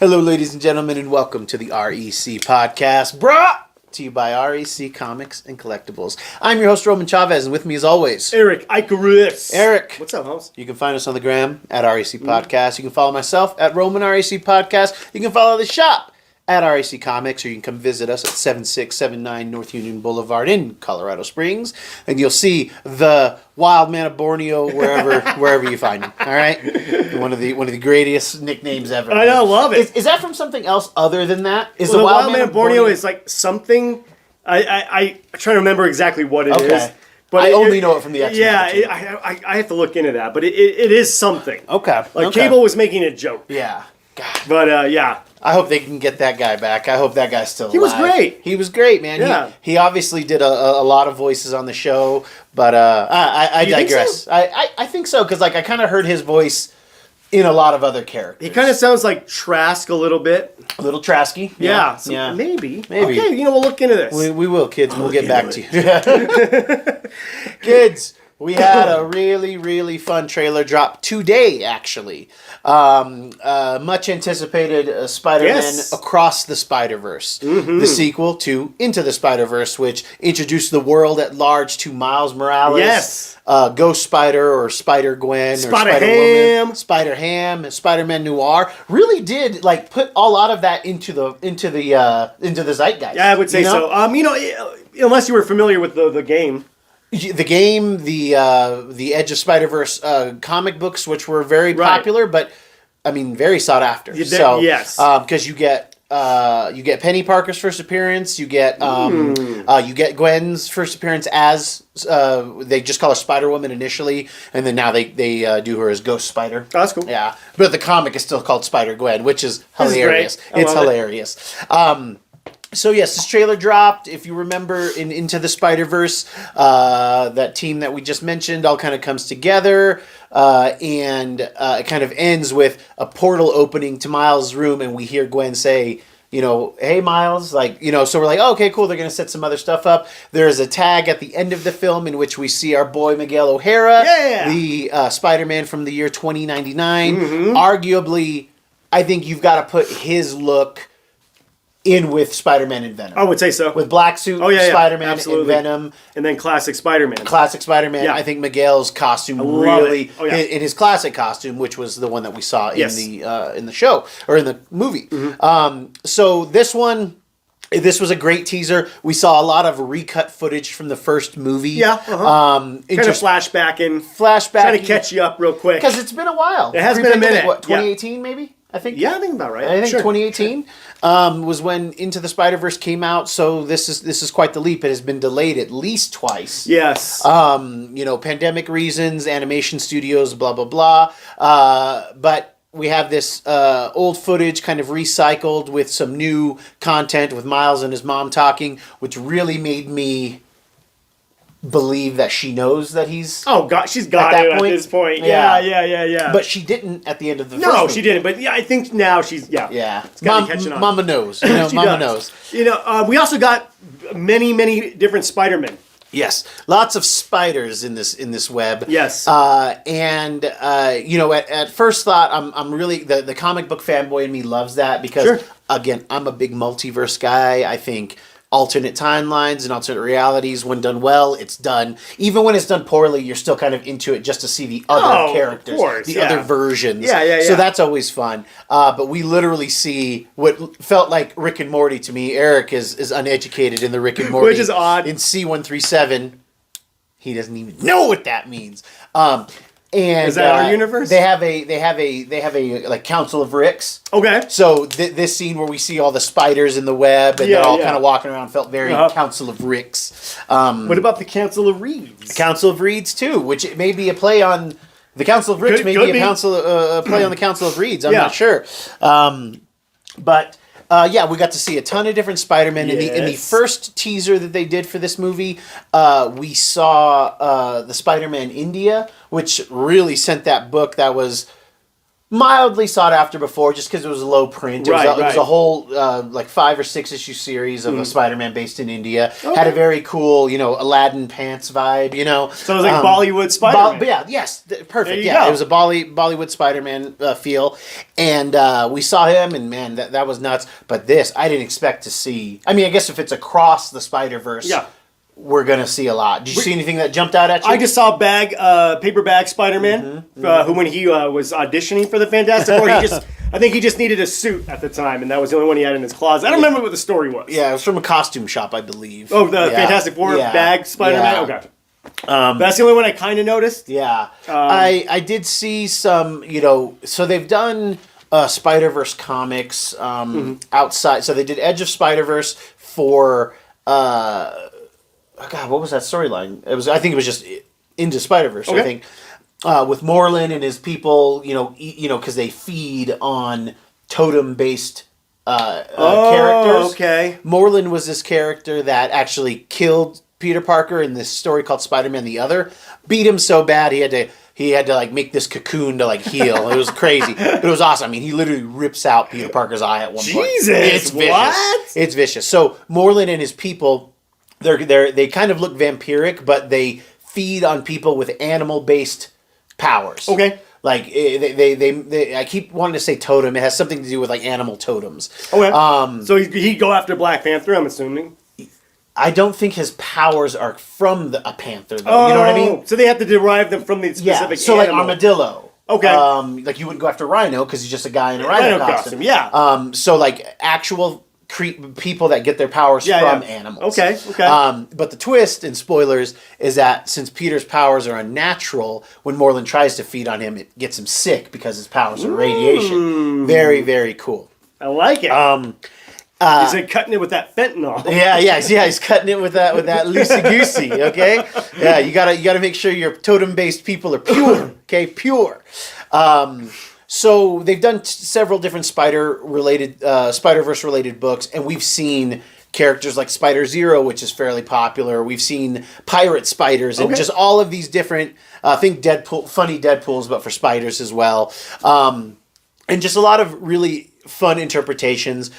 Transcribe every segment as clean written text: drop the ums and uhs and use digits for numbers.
Hello, ladies and gentlemen, and welcome to the REC podcast, brought to you by REC Comics and Collectibles. I'm your host, Roman Chavez, and with me as always, Erik Icarus. Eric. What's up, host? You can find us on the gram at REC Podcast. You can follow myself at Roman REC Podcast. You can follow the shop at REC Comics, or you can come visit us at 7679 North Union Boulevard in Colorado Springs, and you'll see the wild man of Borneo wherever you find him. All right, one of the greatest nicknames ever. I know, love it. Is that from something else other than that? Is the wild man of Borneo is like something. I'm trying to remember exactly what it is. But I only know it from the X-Men. Yeah, I have to look into that, but it is something. Okay. Like Cable was making a joke. Yeah. God. But yeah. I hope they can get that guy back. I hope that guy's still alive. He was great. He was great, man. Yeah. He obviously did a lot of voices on the show, but I digress. Think so? I think so, because like I kind of heard his voice in a lot of other characters. He kind of sounds like Trask a little bit. A little Trasky. Yeah. Yeah. Maybe. Maybe. Okay, we'll look into this. We will, kids. We'll get back to you. Kids, we had a really, really fun trailer drop today, actually. Much anticipated Spider-Man Across the Spider-Verse. Mm-hmm. The sequel to Into the Spider-Verse, which introduced the world at large to Miles Morales. Yes. Ghost Spider or Spider-Gwen or Spider-Ham. Spider-Ham, Spider-Man Noir. Really did like put a lot of that into the zeitgeist. Yeah, I would say so. Unless you were familiar with the game. The game, the Edge of Spider-Verse comic books, which were very popular, but I mean very sought after. Yes, because you get Penny Parker's first appearance, you get Gwen's first appearance as they just call her Spider-Woman initially, and then now they do her as Ghost Spider. Oh, that's cool. Yeah, but the comic is still called Spider-Gwen, which is hilarious. It's hilarious. So yes, this trailer dropped. If you remember in Into the Spider-Verse, that team that we just mentioned all kind of comes together, and it kind of ends with a portal opening to Miles' room, and we hear Gwen say, hey Miles, so we're like, oh, okay, cool, they're going to set some other stuff up. There's a tag at the end of the film in which we see our boy Miguel O'Hara, the Spider-Man from the year 2099. Mm-hmm. Arguably, I think you've got to put his look in with Spider-Man and Venom. I would say so. With black suit, Spider-Man and Venom. And then classic Spider-Man. Yeah. I think Miguel's costume in his classic costume, which was the one that we saw in the show, or in the movie. Mm-hmm. So this was a great teaser. We saw a lot of recut footage from the first movie. Yeah. Uh-huh. Kind of flashback. Trying to catch you up real quick. Because it's been a while. It has been a minute. What, 2018 maybe? I think. Yeah, I think about right. I think 2018 was when Into the Spider-Verse came out. So this is quite the leap. It has been delayed at least twice. Yes. Pandemic reasons, animation studios, blah blah blah. But we have this old footage kind of recycled with some new content with Miles and his mom talking, which really made me believe that she knows that he's... Oh, God, she's got it at this point. Yeah. But she didn't at the end of the first No, movie. she didn't. But yeah, I think now she's... Yeah. It's got to be catching on. Mama knows. Mama knows. We also got many different Spider-Men. Yes, lots of spiders in this web. Yes, at first thought, I'm really the comic book fanboy in me loves that because again, I'm a big multiverse guy. I think alternate timelines and alternate realities, when done well, it's done. Even when it's done poorly, you're still kind of into it just to see the other characters, other versions. Yeah. So that's always fun. But we literally see what felt like Rick and Morty to me. Eric is uneducated in the Rick and Morty, which is odd. In C-137, he doesn't even know what that means. And is that our universe? They have a like Council of Ricks. Okay. So this scene where we see all the spiders in the web and they're all kind of walking around felt very Council of Ricks. What about the Council of Reeds? The Council of Reeds too, which it may be a play on the Council of Ricks. Could be a play on the Council of Reeds. I'm not sure. We got to see a ton of different Spider-Men. In the first teaser that they did for this movie, we saw the Spider-Man India, which really sent that book that was mildly sought after before, just because it was a low print. It was a whole like 5 or 6 issue series of a Spider-Man based in India. Okay. Had a very cool, Aladdin pants vibe. So it was like Bollywood Spider-Man. Perfect. Yeah, it was a Bollywood Spider-Man feel, and we saw him, and man, that was nuts. But this, I didn't expect to see. I mean, I guess if it's across the Spider-Verse, we're gonna see a lot. Did you see anything that jumped out at you? I just saw paper bag Spider-Man, who when he was auditioning for the Fantastic Four, I think he just needed a suit at the time, and that was the only one he had in his closet. I don't remember what the story was. Yeah, it was from a costume shop, I believe. Oh, the Fantastic Four bag Spider-Man? Yeah. Okay. That's the only one I kind of noticed. Yeah. I did see some, so they've done Spider-Verse comics outside. So they did Edge of Spider-Verse for... God, what was that storyline? I think it was just Into Spider-Verse. Okay. I think with Morlun and his people, because they feed on totem-based characters. Okay. Morlun was this character that actually killed Peter Parker in this story called Spider-Man the Other. Beat him so bad he had to like make this cocoon to like heal. It was crazy, but it was awesome. I mean, he literally rips out Peter Parker's eye at one point. Jesus, it's vicious. It's vicious. So Morlun and his people. They kind of look vampiric, but they feed on people with animal-based powers. Okay. Like they I keep wanting to say totem. It has something to do with like animal totems. Okay. So he'd go after Black Panther, I'm assuming. I don't think his powers are from a panther, though. You know what I mean? So they have to derive them from the specific so animal. like Armadillo. Okay. Like you wouldn't go after Rhino because he's just a guy in a Rhino costume. Yeah. So like actual people that get their powers from animals. Okay. But the twist, in spoilers, is that since Peter's powers are unnatural, when Morlun tries to feed on him, it gets him sick because his powers are radiation. Very, very cool. I like it. He's like cutting it with that fentanyl. He's cutting it with that loosey goosey. Okay, you gotta make sure your totem based people are pure. Okay, pure. So they've done several different Spider-Verse related books, and we've seen characters like Spider-Zero, which is fairly popular. We've seen pirate spiders, and just all of these different, I think funny Deadpools, but for spiders as well. And just a lot of really fun interpretations.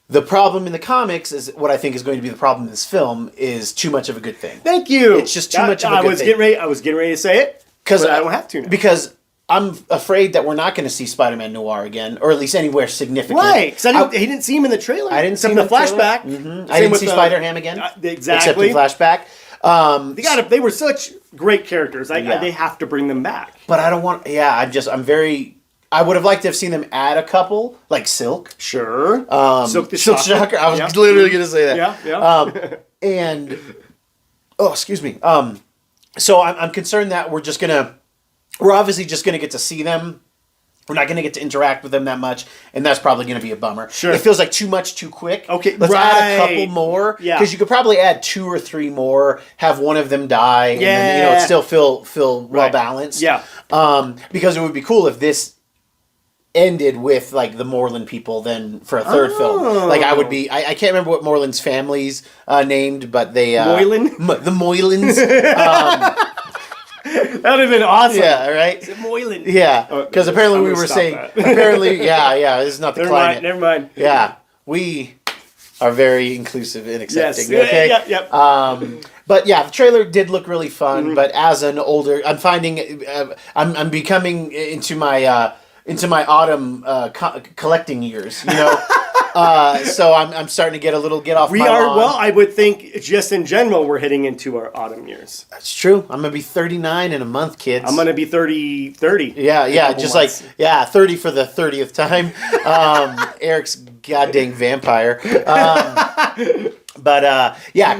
The problem in the comics is what I think is going to be the problem in this film is too much of a good thing. Thank you. It's just too much of a good thing. I was getting ready to say it, but I don't have to now. Because I'm afraid that we're not going to see Spider-Man Noir again, or at least anywhere significant. Right, because he didn't see him in the trailer. I didn't see him in the flashback. I didn't see Spider-Ham again. Exactly. Except in flashback. They were such great characters. They have to bring them back. But I don't want... I would have liked to have seen them add a couple, like Silk. Sure. Silk Shocker. I was literally going to say that. Yeah. And... Oh, excuse me. So I'm concerned that we're obviously just going to get to see them. We're not going to get to interact with them that much, and that's probably going to be a bummer. Sure. It feels like too much too quick. Okay, let's add a couple more. Yeah. Because you could probably add 2 or 3 more, have one of them die, and then it still feel well balanced. Yeah. Because it would be cool if this ended with like the Morlun people then for a third film. Like I can't remember what Morlun's family's named, but they Moylan? The Moylans. That would have been awesome. Yeah, right? Is it Moylan? Yeah, because apparently we were saying... Apparently, this is not the climate. Never mind. Yeah, we are very inclusive and accepting. Yes. Okay? Yep. But yeah, the trailer did look really fun, but as an older... I'm finding... I'm becoming into my autumn collecting years, so I'm starting to get off my lawn. Well, I would think just in general we're heading into our autumn years. That's true. I'm going to be 39 in a month, kids. I'm going to be 30. Yeah, just months. 30 for the 30th time. Eric's goddamn vampire.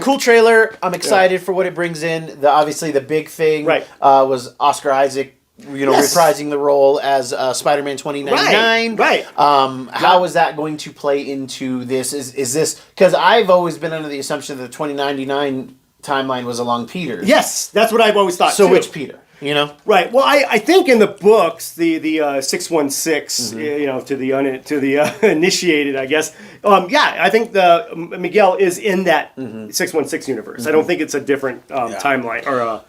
Cool trailer. I'm excited for what it brings in. Obviously the big thing was Oscar Isaac reprising the role as Spider-Man 2099. Right. How is that going to play into this? Is this... Because I've always been under the assumption that the 2099 timeline was along Peter's. Yes, that's what I've always thought, So which Peter? you know? Right. Well, I think in the books, the 616, to the initiated, I guess. I think the Miguel is in that 616 universe. I don't think it's a different timeline or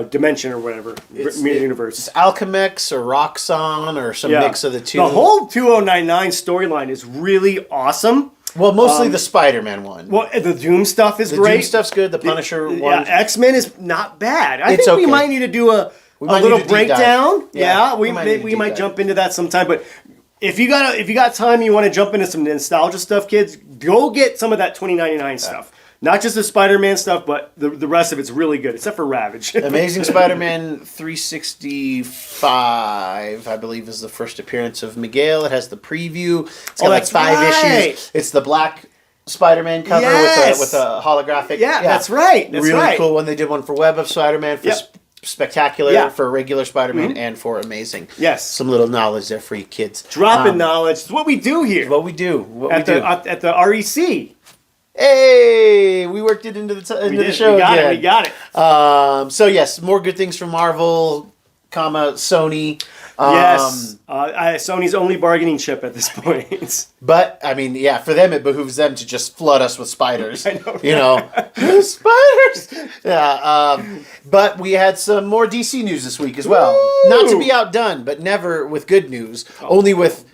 dimension or whatever universe. It's Alchemex or Roxxon or some mix of the two. The whole 2099 storyline is really awesome. Well, mostly the Spider-Man one. Well, the Doom stuff is great. The Doom stuff's good. The Punisher one. Yeah, X-Men is not bad. I think we might need to do a little breakdown. Yeah, we might jump into that sometime. But if you got time, you want to jump into some nostalgia stuff, kids, go get some of that 2099 stuff. Not just the Spider-Man stuff, but the rest of it's really good, except for Ravage. Amazing Spider-Man 365, I believe, is the first appearance of Miguel. It has the preview. It's got 5 issues. It's the black Spider-Man cover with a holographic. Yeah, that's right. That's really cool one. They did one for Web of Spider-Man, for Spectacular, for regular Spider-Man, and for Amazing. Yes. Some little knowledge there for you kids. Dropping knowledge. It's what we do here. What we do. At the REC. Hey, we worked it into the show. We got it. So yes, more good things from Marvel, Sony. Yes, Sony's only bargaining chip at this point. But I mean, for them it behooves them to just flood us with spiders. I know. You know, spiders. Yeah. But we had some more DC news this week as well. Woo! Not to be outdone, but never with good news. Only with,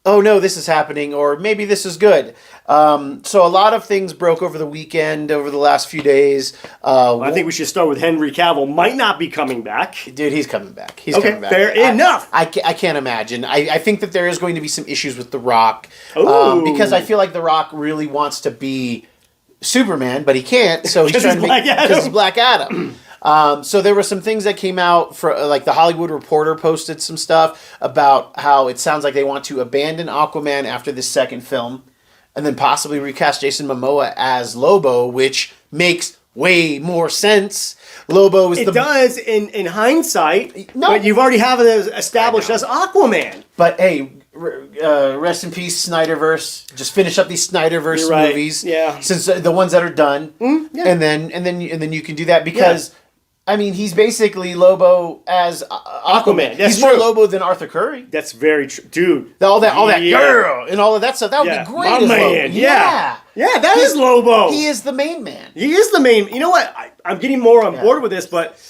oh no, this is happening, or maybe this is good. So a lot of things broke over the weekend, over the last few days. I think we should start with Henry Cavill. Might not be coming back. Dude, he's coming back. He's coming back. Fair enough. I can't imagine. I think that there is going to be some issues with The Rock. Because I feel like The Rock really wants to be Superman, but he can't. So he's trying to be... Because he's Black Adam. So there were some things that came out, like the Hollywood Reporter posted some stuff about how it sounds like they want to abandon Aquaman after this second film, and then possibly recast Jason Momoa as Lobo, which makes way more sense. Lobo is does in hindsight, but you've already have it established as Aquaman. But hey, rest in peace, Snyderverse. Just finish up these Snyderverse movies, since the ones that are done, and then you can do that because. I mean, he's basically Lobo as Aquaman. He's more Lobo than Arthur Curry. That's very true, dude. All that girl and all of that stuff. That would be great. My man. Yeah, that is Lobo. He is the main man. He is the main. You know what? I'm getting more on board with this, but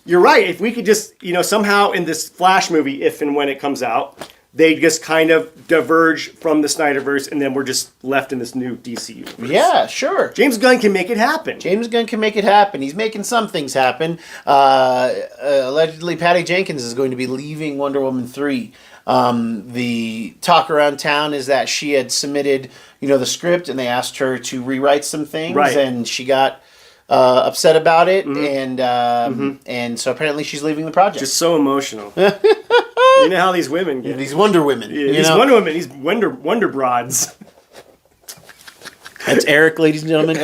you're right. If we could just, somehow in this Flash movie, if and when it comes out, they just kind of diverge from the Snyderverse, and then we're just left in this new DC universe. Yeah, sure. James Gunn can make it happen. He's making some things happen. Allegedly, Patty Jenkins is going to be leaving Wonder Woman 3. The talk around town is that she had submitted, the script, and they asked her to rewrite some things, and she got upset about it, and so apparently she's leaving the project. Just so emotional. You know how these women get. These Wonder Women. Yeah, Wonder Women. These Wonder Broads. That's Eric, ladies and gentlemen.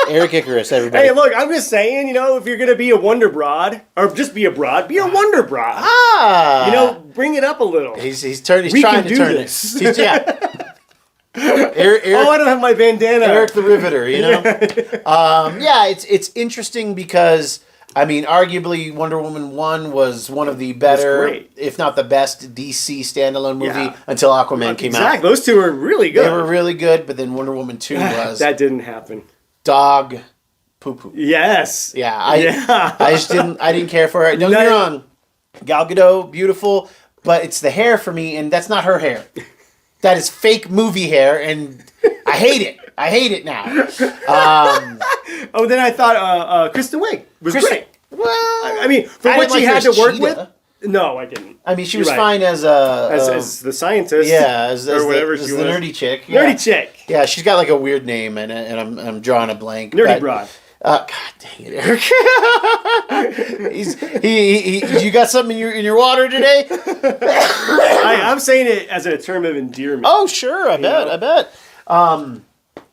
Eric Icarus, everybody. Hey, look, I'm just saying, if you're going to be a Wonder Broad, or just be a broad, be a Wonder Broad. Bring it up a little. He's trying to turn this. Eric, I don't have my bandana. Eric the Riveter, it's interesting because... I mean, arguably, Wonder Woman 1 was one of the better, if not the best, DC standalone movie until Aquaman came out. Exactly. Those two were really good. They were really good, but then Wonder Woman 2 was... That didn't happen. Dog poo-poo. Yes. Yeah. I just didn't care for it. Don't get me wrong. Gal Gadot, beautiful, but it's the hair for me, and that's not her hair. That is fake movie hair, and I hate it. I hate it now. Then I thought Kristen Wiig was great. Well, I mean, for what she had to work with. No, I didn't. I mean, she was fine as as the scientist. Yeah, as whatever as she the was. Nerdy chick. Nerdy chick. Yeah, she's got like a weird name, and I'm drawing a blank. Nerdy broad. God dang it, Eric! You got something in your water today? I'm saying it as a term of endearment. Oh, sure, I bet.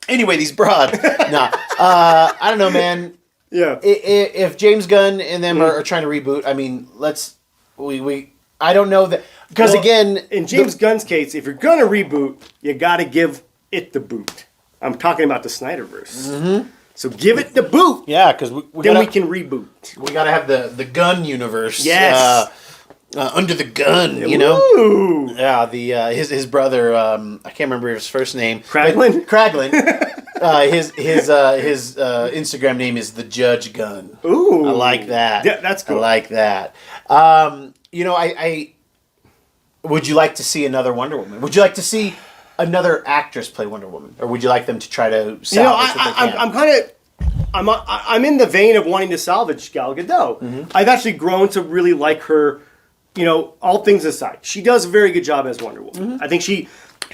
Anyway, these broads. I don't know, man. Yeah. If James Gunn and them are trying to reboot, I mean, I don't know that because again, in James Gunn's case, if you're gonna reboot, you got to give it the boot. I'm talking about the Snyderverse. So give it the boot. Yeah, because we can reboot. We gotta have the gun universe. Yes. Under the gun, you know. Ooh. Yeah, his brother. I can't remember his first name. Craglin. His Instagram name is the Judge Gun. Ooh, I like that. Yeah, that's cool. I like that. You know, I would you like to see another Wonder Woman? Would you like to see another actress play Wonder Woman, or would you like them to try to salvage what they can? I'm in the vein of wanting to salvage Gal Gadot. Mm-hmm. I've actually grown to really like her. You know, all things aside, she does a very good job as Wonder Woman. Mm-hmm. I think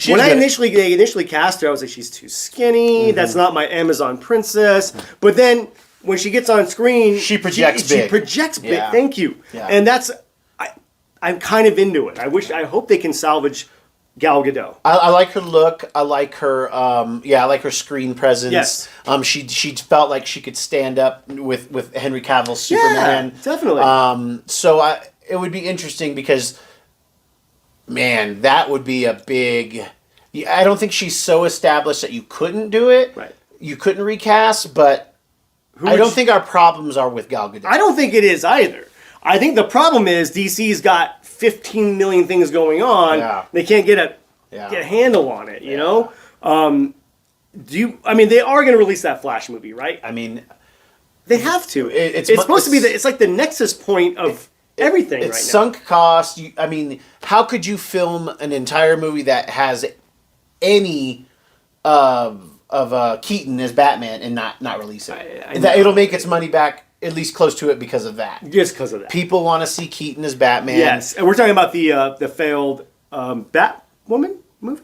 when they initially cast her, I was like, she's too skinny. Mm-hmm. That's not my Amazon princess. But then when she gets on screen, she projects big. She projects big. Yeah. Thank you. Yeah. And I'm kind of into it. I hope they can salvage Gal Gadot. I like her look. I like her. I like her screen presence. Yes. She felt like she could stand up with Henry Cavill's Superman. Yeah, definitely. So it would be interesting because, man, that would be a big. I don't think she's so established that you couldn't do it. Right. You couldn't recast, but I don't think our problems are with Gal Gadot. I don't think it is either. I think the problem is DC's got 15 million things going on. Yeah. They can't get a handle on it. You know. They are going to release that Flash movie, right? I mean, they have to. It's supposed to be. It's like the nexus point of everything right now. It's sunk cost. How could you film an entire movie that has any of Keaton as Batman and not release it? It'll make its money back at least close to it because of that. Just because of that. People want to see Keaton as Batman. Yes, and we're talking about the failed Batwoman movie.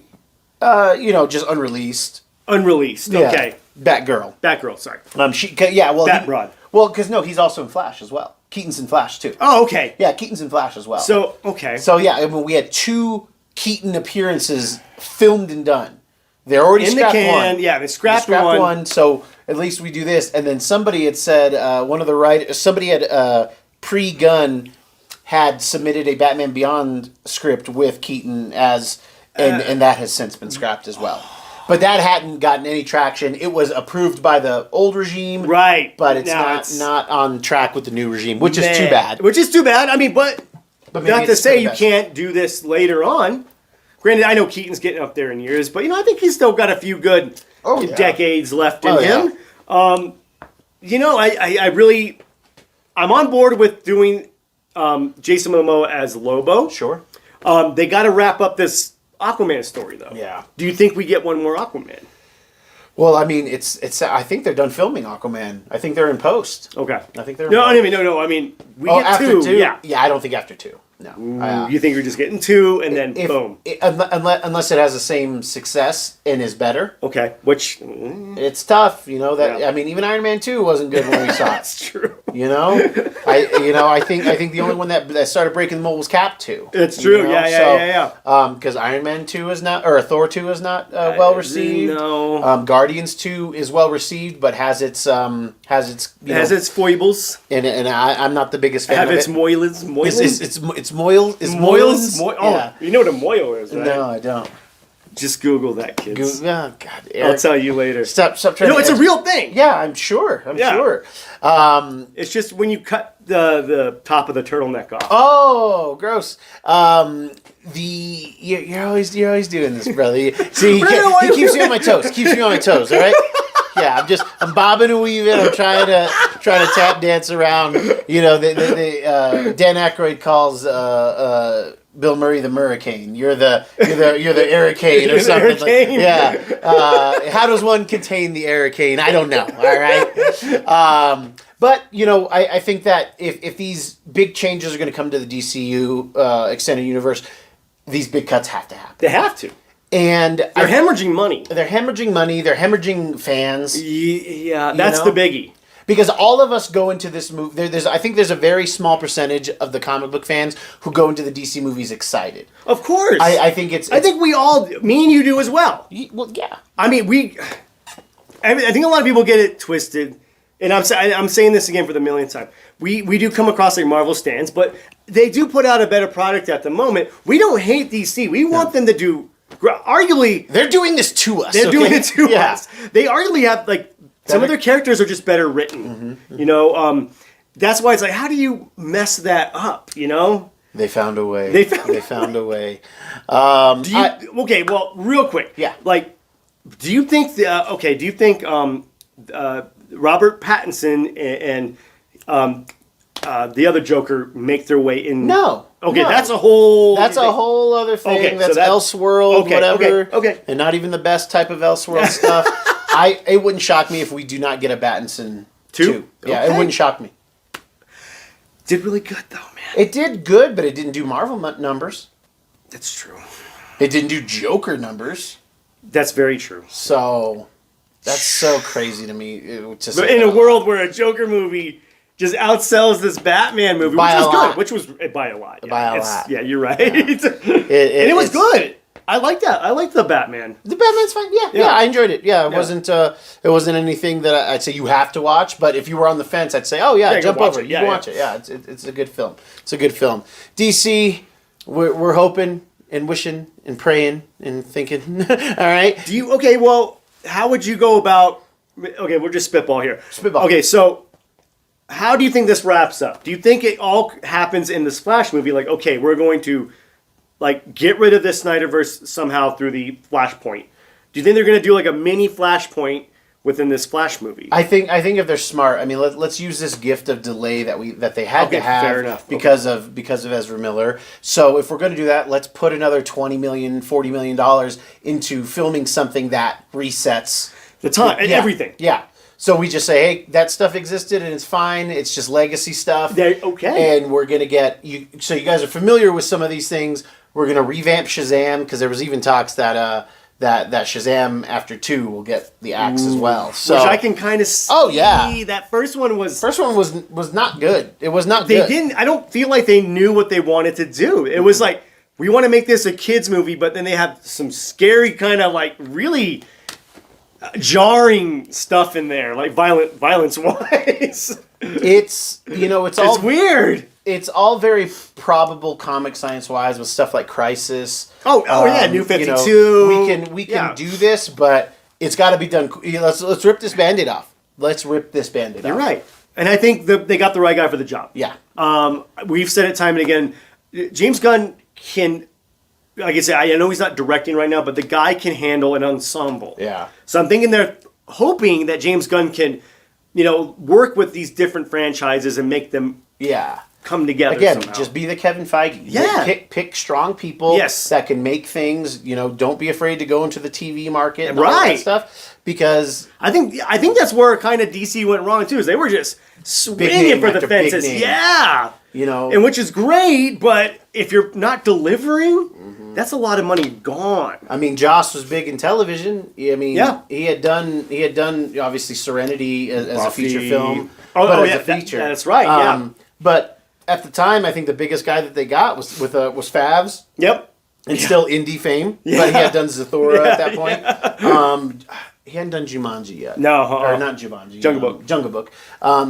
Just unreleased. Unreleased. Yeah. Okay. Batgirl. Sorry. Batbroad. Because he's also in Flash as well. Keaton's in Flash too. Oh, okay. Yeah, Keaton's in Flash as well. So, okay. So yeah, we had 2 Keaton appearances filmed and done. They're already in scrapped the can. one. Yeah, they scrapped one. So at least we do this. And then somebody had said somebody had pre-Gun had submitted a Batman Beyond script with Keaton and that has since been scrapped as well. But that hadn't gotten any traction. It was approved by the old regime, right? But it's not on track with the new regime, which is too bad. I mean, but not to say you can't do this later on. Granted, I know Keaton's getting up there in years, but I think he's still got a few good decades left in him. Yeah. I'm on board with doing Jason Momoa as Lobo. Sure. They got to wrap up this Aquaman story, though. Yeah. Do you think we get one more Aquaman? Well, I mean, it's. I think they're done filming Aquaman. I think they're in post. Okay. I think they're. No. I mean, we get after 2. Yeah. Yeah, I don't think after 2. No. You think you're just getting 2 and then boom? Unless it has the same success and is better. Okay. Which it's tough, that. Yeah. I mean, even Iron Man 2 wasn't good when we saw it. That's true. I think the only one that started breaking the mold was Cap 2. It's true. Yeah. Because Iron Man 2 is not, or Thor 2 is not well received. No. Guardians 2 is well received, but has its foibles. And I'm not the biggest fan of it. It's moilins. It's moils. Yeah. You know what a moil is, right? No, I don't. Just Google that, kids. Oh, God. Eric, I'll tell you later. Stop trying. It's a real thing. Yeah, I'm sure. I'm sure. It's just when you cut the top of the turtleneck off. Oh, gross. You're always doing this, brother. See, he keeps me on my toes. All right. Yeah, I'm bobbing and weaving. I'm trying to tap dance around. Dan Aykroyd calls Bill Murray the Murricane. You're the Ericane or something. How does one contain the Ericane? I don't know. All right. But I think that if these big changes are going to come to the DCU extended universe, these big cuts have to happen. They have to. And they're hemorrhaging money. They're hemorrhaging fans. Yeah, that's the biggie. Because all of us go into this movie. I think there's a very small percentage of the comic book fans who go into the DC movies excited. Of course, I think it's. I think we all, me and you do as well. Well, yeah. I mean, I think a lot of people get it twisted, and I'm saying this again for the millionth time. We do come across like Marvel stands, but they do put out a better product at the moment. We don't hate DC. We want them to do. Arguably, they're doing this to us. They're doing it to us. They arguably have Some of their characters are just better written. You know, that's why it's like, how do you mess that up? You know, they found a way. They found a way. Okay, well, real quick, yeah. Like, do you think Robert Pattinson and the other Joker make their way in? No. Okay, no. That's a whole other thing. Okay, that's so Elseworld, whatever. Okay. And not even the best type of Elseworld stuff. It wouldn't shock me if we do not get a Pattinson 2. Yeah, it wouldn't shock me. Did really good though, man. It did good, but it didn't do Marvel numbers. That's true. It didn't do Joker numbers. That's very true. So that's so crazy to me. But in a world where a Joker movie just outsells this Batman movie, by which was lot. good, which was by a lot. Yeah. By a lot. Yeah, you're right. Yeah. It was good. I like that. I like the Batman. The Batman's fine. Yeah, I enjoyed it. Yeah, it wasn't anything that I'd say you have to watch. But if you were on the fence, I'd say, oh yeah, jump over it. You can watch it. Yeah, it's a good film. It's a good film. DC, we're hoping and wishing and praying and thinking. All right. Well, how would you go about? Okay, we'll just spitball here. Spitball. Okay, so how do you think this wraps up? Do you think it all happens in this Flash movie? Like, okay, we're going to get rid of this Snyderverse somehow through the Flashpoint. Do you think they're going to do like a mini Flashpoint within this Flash movie? I think if they're smart, I mean, let's use this gift of delay that they had to have fair enough. because of Ezra Miller. So if we're going to do that, let's put another $20 million, $40 million into filming something that resets the time and everything. Yeah. So we just say, hey, that stuff existed and it's fine. It's just legacy stuff. Okay. And we're going to get you. So you guys are familiar with some of these things. We're going to revamp Shazam because there was even talks that Shazam after 2 will get the axe as well. So which I can kind of see. Oh yeah, that first one was not good. It was not. They didn't. I don't feel like they knew what they wanted to do. It was like, we want to make this a kids movie, but then they have some scary kind of like really jarring stuff in there, like violence wise. It's it's weird. It's all very probable comic science wise with stuff like Crisis. Yeah, New 52. We can do this, but it's got to be done. Let's rip this Band-Aid off. You're right, and I think they got the right guy for the job. Yeah. We've said it time and again. James Gunn can, like I said, I know he's not directing right now, but the guy can handle an ensemble. Yeah. So I'm thinking they're hoping that James Gunn can, work with these different franchises and make them come together again. somehow. Just be the Kevin Feige. Yeah. Pick strong people. Yes. That can make things. Don't be afraid to go into the TV market and all right. that stuff. Because I think that's where kind of DC went wrong too. Is they were just swinging for the fences. Yeah. And which is great, but if you're not delivering, that's a lot of money gone. I mean, Joss was big in television. I mean, he had done obviously Serenity as a feature film. As a feature. That's right. But at the time, I think the biggest guy that they got was Favs. Yep. And still indie fame, but he had done Zathura at that point. He hadn't done Jumanji yet. No, or not Jumanji. Jungle Book.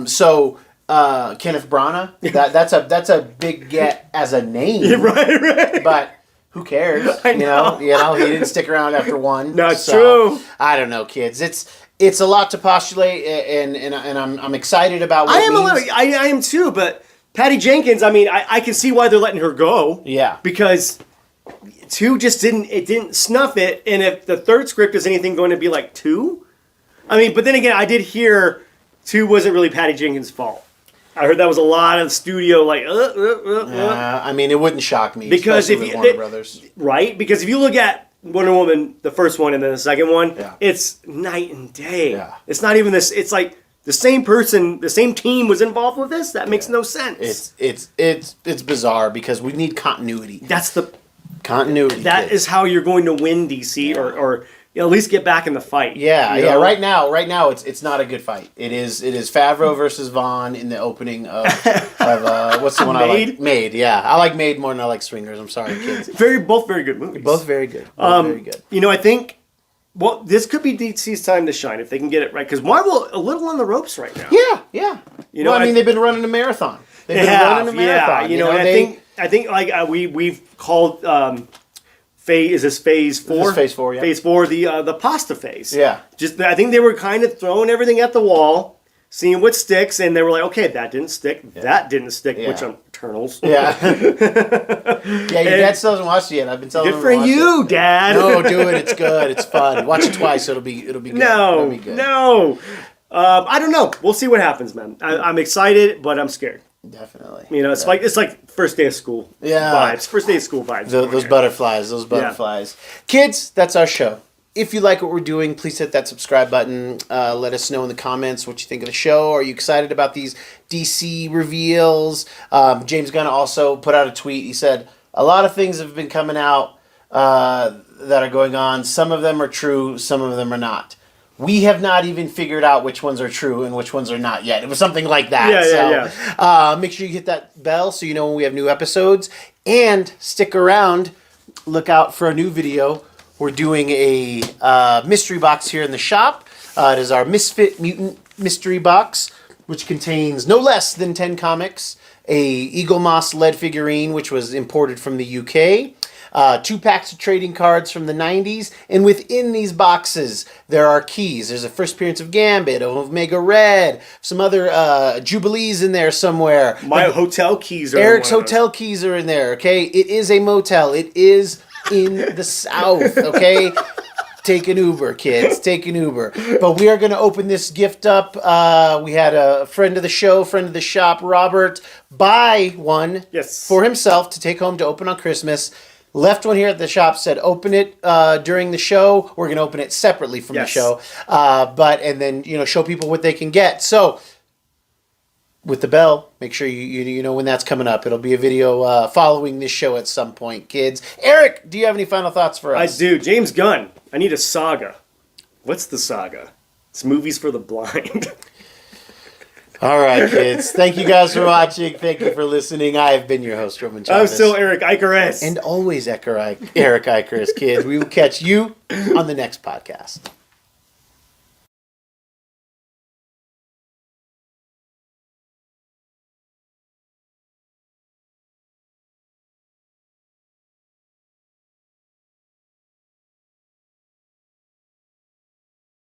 So Kenneth Branagh, that's a big get as a name, right. But who cares? I know. He didn't stick around after 1. That's true. I don't know, kids. It's a lot to postulate, and I'm excited about what I am too, but Patty Jenkins, I mean, I can see why they're letting her go. Yeah. Because 2 just didn't snuff it, and if the third script is anything going to be like 2, I mean, but then again, I did hear 2 wasn't really Patty Jenkins' fault. I heard that was a lot of studio like. I mean, it wouldn't shock me because if with Warner Brothers, right? Because if you look at Wonder Woman, the first one and then the second one, it's night and day. Yeah. It's not even this. It's like the same person, the same team was involved with this. That makes no sense. It's bizarre because we need continuity. That's the continuity. That is how you're going to win DC or at least get back in the fight. Yeah. Right now, it's not a good fight. It is Favreau versus Vaughn in the opening of what's the one I like? Made. Yeah, I like Made more than I like Swingers. I'm sorry, kids. Both very good movies. Both very good. Very good. I think. Well, this could be DC's time to shine if they can get it right. Because Marvel a little on the ropes right now. Yeah. I mean, they've been running a marathon. I think like we've called phase. Is this phase 4? This is phase 4, yeah. Phase 4, the pasta phase. Yeah. I think they were kind of throwing everything at the wall, seeing what sticks, and they were like, okay, that didn't stick, that didn't stick, which I'm Eternals. Yeah. Yeah, your dad still hasn't watched it yet. I've been telling him good for you, Dad. No, do it. It's good. It's fun. Watch it twice. It'll be good. No, It'll be good. no. I don't know. We'll see what happens, man. I'm excited, but I'm scared. Definitely. You know, it's like first day of school vibes. First day of school vibes. Those butterflies. Yeah. Kids, that's our show. If you like what we're doing, please hit that subscribe button. Let us know in the comments what you think of the show. Are you excited about these DC reveals? James Gunn also put out a tweet. He said, a lot of things have been coming out that are going on. Some of them are true. Some of them are not. We have not even figured out which ones are true and which ones are not yet. It was something like that. Make sure you hit that bell so you know when we have new episodes. And stick around. Look out for a new video. We're doing a mystery box here in the shop. It is our Misfit Mutant mystery box, which contains no less than 10 comics, a Eagle Moss lead figurine, which was imported from the UK, 2 packs of trading cards from the 90s, and within these boxes, there are keys. There's a first appearance of Gambit, of Omega Red, some other Jubilees in there somewhere. My hotel keys are Eric's hotel keys are in there, okay? It is a motel. It is in the South, okay? Take an Uber, kids. Take an Uber. But we are going to open this gift up. We had a friend of the show, friend of the shop, Robert, buy one for himself to take home to open on Christmas. Left one here at the shop, said open it during the show. We're going to open it separately from the show. And then, show people what they can get. So, with the bell, make sure you know when that's coming up. It'll be a video following this show at some point, kids. Eric, do you have any final thoughts for us? I do. James Gunn, I need a saga. What's the saga? It's movies for the blind. All right, kids. Thank you guys for watching. Thank you for listening. I have been your host, Roman Chavez. I'm still Erik Icarus. And always Erik Icarus, kids. We will catch you on the next podcast.